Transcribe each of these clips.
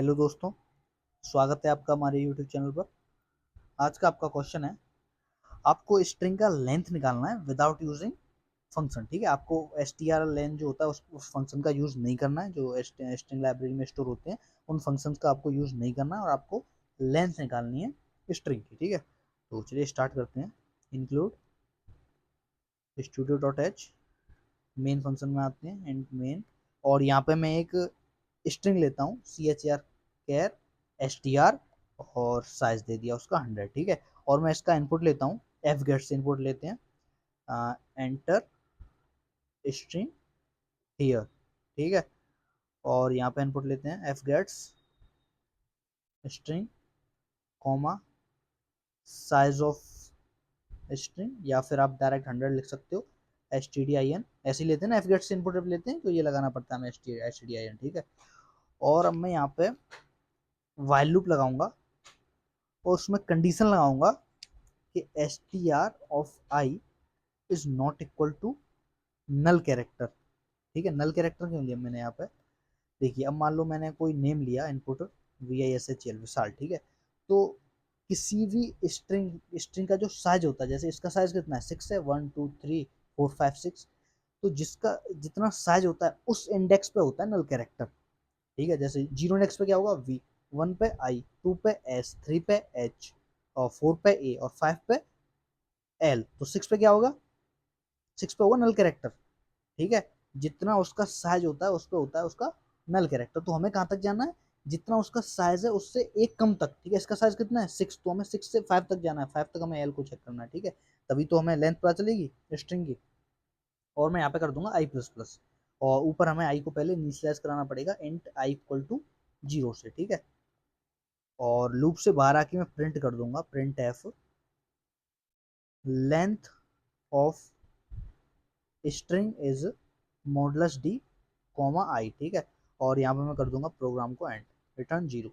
Hello दोस्तों, स्वागत है आपका हमारे यूट्यूब चैनल पर। आज का आपका क्वेश्चन है, आपको स्ट्रिंग का लेंथ निकालना है विदाउट यूजिंग फंक्शन। ठीक है, आपको str लेंथ जो होता है उस फंक्शन का यूज नहीं करना है जो स्ट्रिंग लाइब्रेरी में स्टोर होते हैं। उन फंक्शंस का आपको यूज नहीं करना है और आपको लेंथ निकालनी है स्ट्रिंग की। ठीक है, तो चलिए स्टार्ट करते हैं। इंक्लूड studio.h मेन फंक्शन में आते हैं एंड मेन, और यहाँ पे मैं एक स्ट्रिंग लेता हूँ chr str और साइज दे दिया उसका 100। ठीक है, और मैं इसका इनपुट लेता हूँ, एफ गेट से इनपुट लेते हैं, एंटर स्ट्रिंग हियर। ठीक है, और यहाँ पे इनपुट लेते हैं fgets string comma size of string, या फिर आप डायरेक्ट 100 लिख सकते हो, stdin ऐसे ही लेते हैं ना, एफ गेट से इनपुट लेते हैं तो ये लगाना पड़ता है हमें stdin। ठीक है, और अब मैं यहाँ पे वाइल लूप लगाऊंगा और उसमें कंडीशन लगाऊंगा कि str of i is not equal to null character. ठीक है, नल कैरेक्टर क्यों लिया मैंने यहाँ पे, देखिए अब मान लो मैंने कोई नेम लिया इनपुट VISHL विशाल। ठीक है, तो किसी भी स्ट्रिंग का जो साइज होता है, जैसे इसका साइज कितना है 6 है, 1 2 3 4 5 6, तो जिसका जितना साइज होता है उस इंडेक्स पे होता है नल कैरेक्टर। ठीक है, जैसे 0 इंडेक्स पे क्या होगा V, 1 पे I, 2 पे S, 3 पे H, और 4 पे A और 5 पे L, तो 6 पे क्या होगा, 6 पे होगा नल कैरेक्टर। ठीक है, जितना उसका साइज होता है उस पे होता है उसका नल कैरेक्टर। तो हमें कहाँ तक जाना है, जितना उसका साइज है उससे एक कम तक। ठीक है, इसका साइज कितना है 6, तो हमें 6 से 5 तक जाना है, 5 तक हमें एल को चेक करना है। ठीक है, तभी तो हमें लेंथ पता चलेगी स्ट्रिंग की। और मैं यहाँ पे कर दूंगा आई प्लस प्लस, और ऊपर हमें आई को पहले इनिशियलाइज कराना पड़ेगा इंट आई इक्वल टू 0 से। ठीक है, और लूप से बाहर आके मैं प्रिंट कर दूंगा, print F length of string is modulus D comma I. ठीक है, और यहाँ पे मैं कर दूंगा प्रोग्राम को एंड, रिटर्न 0।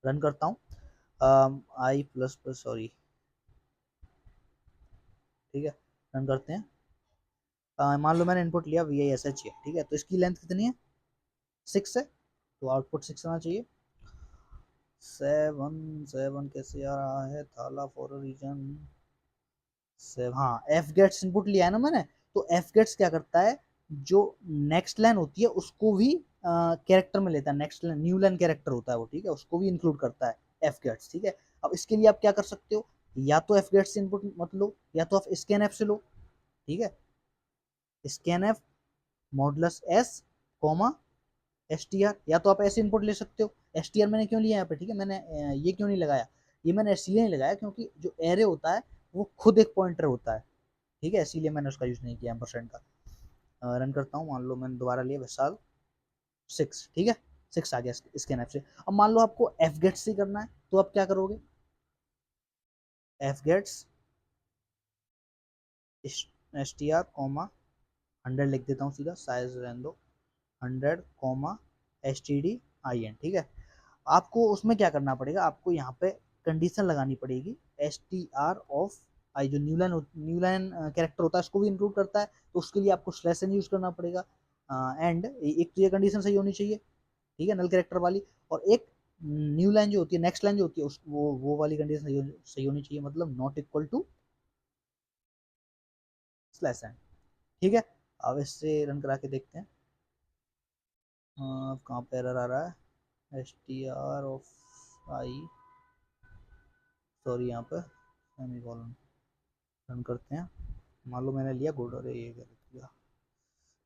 रन करता हूँ आई प्लस प्लस, सॉरी। ठीक है, रन करते हैं। मान लो मैंने इनपुट लिया VISH है। ठीक है, तो इसकी लेंथ कितनी है 6 है, तो आउटपुट 6 आना चाहिए। 7 7 कैसे आ रहा है, थाला फॉर रीजन हाँ, एफ गेट्स इनपुट लिया है ना मैंने, तो एफ गेट्स क्या करता है, जो नेक्स्ट लाइन होती है उसको भी कैरेक्टर में लेता है, next line new line character होता है वो। ठीक है, उसको भी इंक्लूड करता है एफ गेट्स। ठीक है, अब इसके लिए आप क्या कर सकते हो, या तो एफ गेट्स इनपुट मत लो, या तो आप स्कैन एफ से लो। ठीक है, scan F modulus S comma str, या तो आप ऐसे इनपुट ले सकते हो। str मैंने क्यों लिया यहाँ पे, ठीक है, मैंने ये क्यों नहीं लगाया, ये मैंने इसलिए नहीं लगाया क्योंकि जो एरे होता है वो खुद एक पॉइंटर होता है। ठीक है, इसीलिए मैंने उसका यूज नहीं किया परसेंट का। रन करता हूँ, मान लो मैंने दोबारा लिया विशाल 6। ठीक है, 6 आ गया स्कैन एफ से। अब मान लो आपको एफ गेट्स से करना है, तो आप क्या करोगे, एफ गेट्स str कॉमा 100 लिख देता हूँ सीधा, साइज रहने दो 100 कॉमा stdin। ठीक है, आपको उसमें क्या करना पड़ेगा, आपको यहाँ पे कंडीशन लगानी पड़ेगी str ऑफ आई, जो न्यू लाइन कैरेक्टर होता है उसको भी इंक्लूड करता है, तो उसके लिए आपको स्लैश एन यूज करना पड़ेगा। एंड एक तो ये कंडीशन सही होनी चाहिए, ठीक है, नल कैरेक्टर वाली, और एक न्यू लाइन जो होती है, नेक्स्ट लाइन जो होती है उस वो वाली कंडीशन सही होनी चाहिए, मतलब not equal to slash n. ठीक है, अब इससे रन करा के देखते हैं। कहाँ पे एरर आ रहा है, str ऑफ आई, सॉरी, यहाँ पे सेमीकोलन। रन करते हैं, मान लो मैंने लिया गुड, और ये कर दिया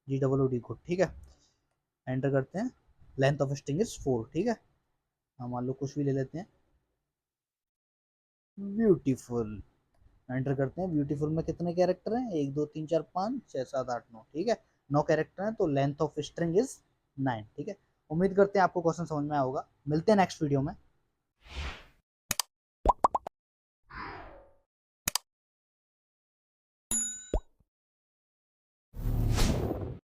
GOOD गुड। ठीक है, एंटर करते हैं, लेंथ ऑफ स्ट्रिंग इज 4। ठीक है, हम मान लो कुछ भी ले लेते हैं, ब्यूटीफुल। एंटर करते हैं, ब्यूटीफुल में कितने कैरेक्टर हैं, 1 2 3 4 5 6 7 8 9। ठीक है, 9 कैरेक्टर हैं, तो लेंथ ऑफ स्ट्रिंग इज 9। ठीक है, उम्मीद करते हैं आपको क्वेश्चन समझ में आया होगा। मिलते हैं नेक्स्ट वीडियो में।